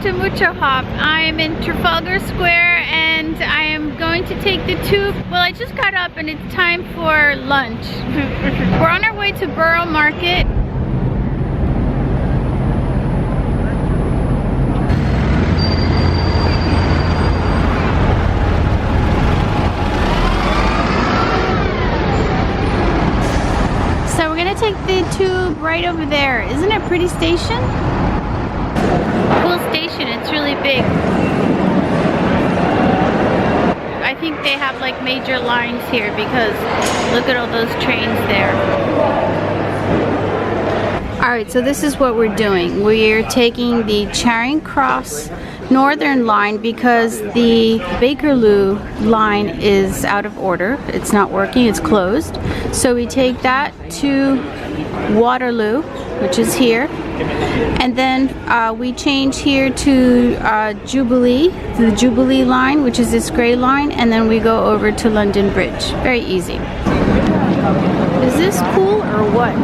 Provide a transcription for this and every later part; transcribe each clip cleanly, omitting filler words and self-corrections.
Welcome to MuchoHop. I am in Trafalgar Square and I am going to take the tube. Well, I just got up and it's time for lunch. We're on our way to Borough Market. So we're gonna take the tube right over there. Isn't it a pretty station? Cool station, it's really big. I think they have like major lines here because look at all those trains there. Alright, so this is what we're doing. We're taking the Charing Cross Northern line because the Bakerloo line is out of order. It's not working, it's closed. So we take that to Waterloo, which is here. And then we change here to Jubilee, the Jubilee line, which is this gray line, and then we go over to London Bridge. Very easy. Is this cool or what?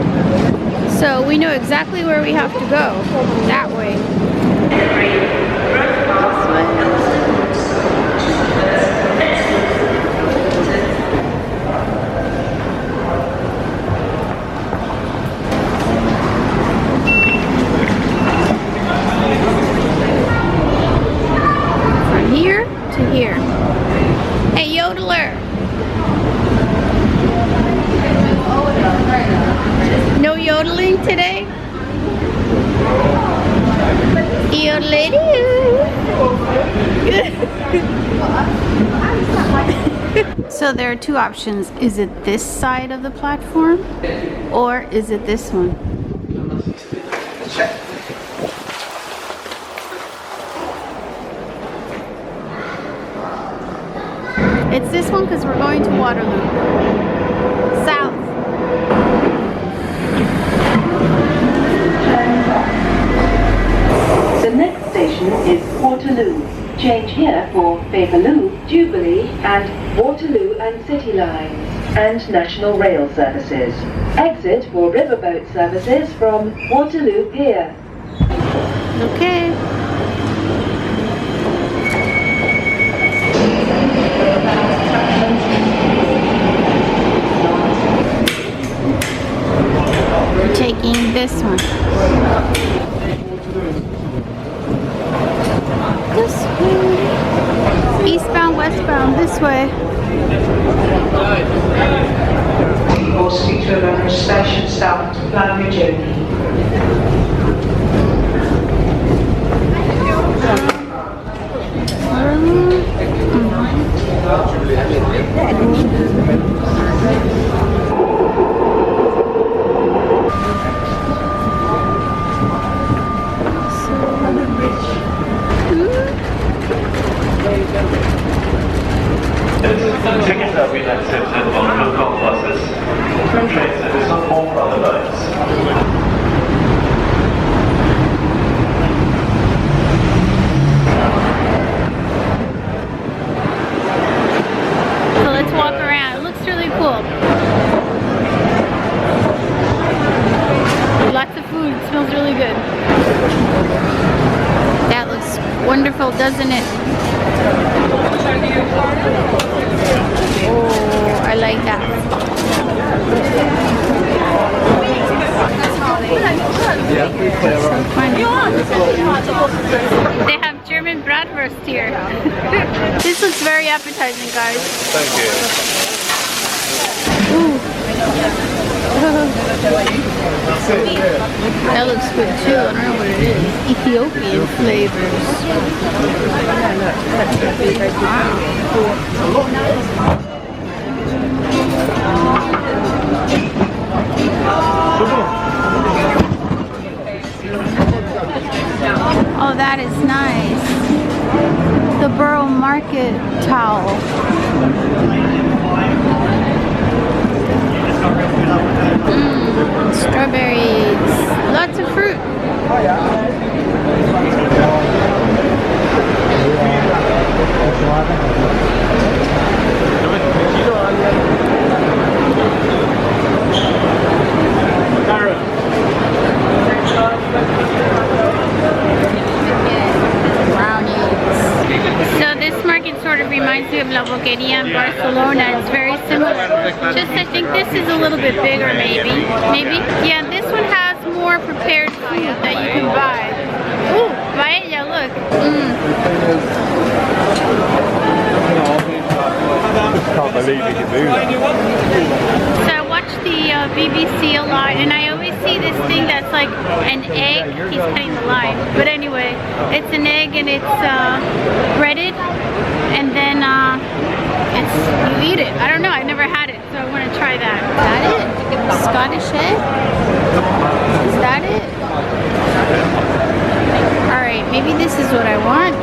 So we know exactly where we have to go. That way. Here. Hey, yodeler. No yodeling today? So there are two options. Is it this side of the platform or is it this one? It's this one because we're going to Waterloo. South. The next station is Waterloo. Change here for Bakerloo, Jubilee and Waterloo and City lines and National Rail services. Exit for riverboat services from Waterloo Pier. Okay. We're taking this one. This way. Eastbound, westbound, this way. Or speak to a local station staff to plan your journey. Tickets have been accepted on local buses, train service on all other lines. So let's walk around. It looks really cool. Lots of food. It smells really good. That looks wonderful, doesn't it? Oh, I like that. So funny. They have German bratwurst here. This looks very appetizing, guys. Thank you. Ooh. That looks good too. I don't know what it is. Ethiopian flavors. Oh, that is nice. The Borough Market towel. Strawberries. Lots of fruit. of La Boqueria in Barcelona. It's very similar. Just I think this is a little bit bigger maybe. Maybe? Yeah, this one has more prepared food that you can buy. Ooh, paella, look. Can't believe you can do that. So I watch the BBC a lot, and I always see this thing that's like an egg. He's cutting the line, but anyway, it's an egg and it's breaded, and then you eat it. I don't know. I've never had it, so I want to try that. Is that it? Scottish egg? Is that it? All right, maybe this is what I want.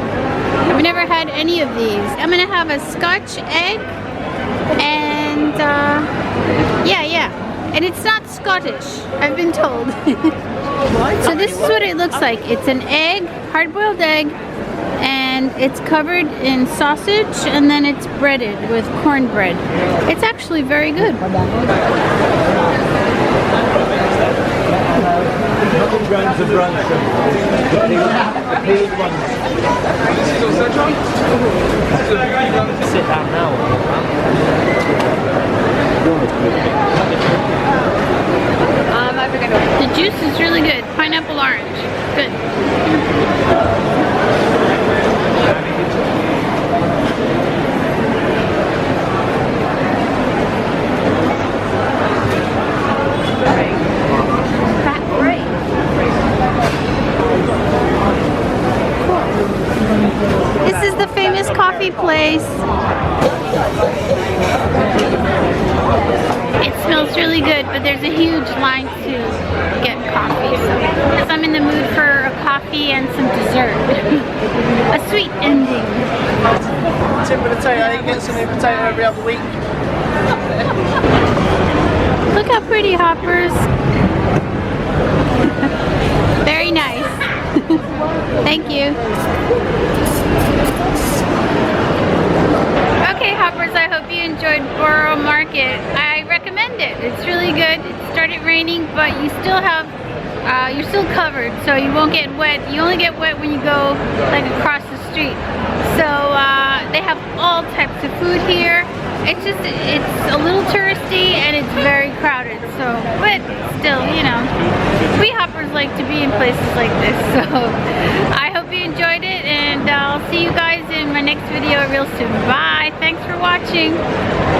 I've never had any of these. I'm gonna have a Scotch egg, and yeah, and it's not Scottish, I've been told. So this is what it looks like. It's an egg, hard-boiled egg, and it's covered in sausage, and then it's breaded with cornbread. It's actually very good. Grams of brunch. Sit down now. The juice is really good. Pineapple orange. Good. This is the famous coffee place. It smells really good, but there's a huge line to get coffee. So, because I'm in the mood for a coffee and some dessert. A sweet ending. Tin potato, you get some new potato every other week. Look how pretty, Hoppers. Very nice. Thank you. Okay, Hoppers, I hope you enjoyed Borough Market. I recommend it. It's really good. It started raining, but you still have, you're still covered, so you won't get wet. You only get wet when you go like across the street. So they have all types of food here. It's just, it's a little touristy and it's very crowded. So, but still, you know, we Hoppers like to be in places like this. So I hope you enjoyed it, and I'll see you guys in my next video real soon. Bye. Thanks for watching.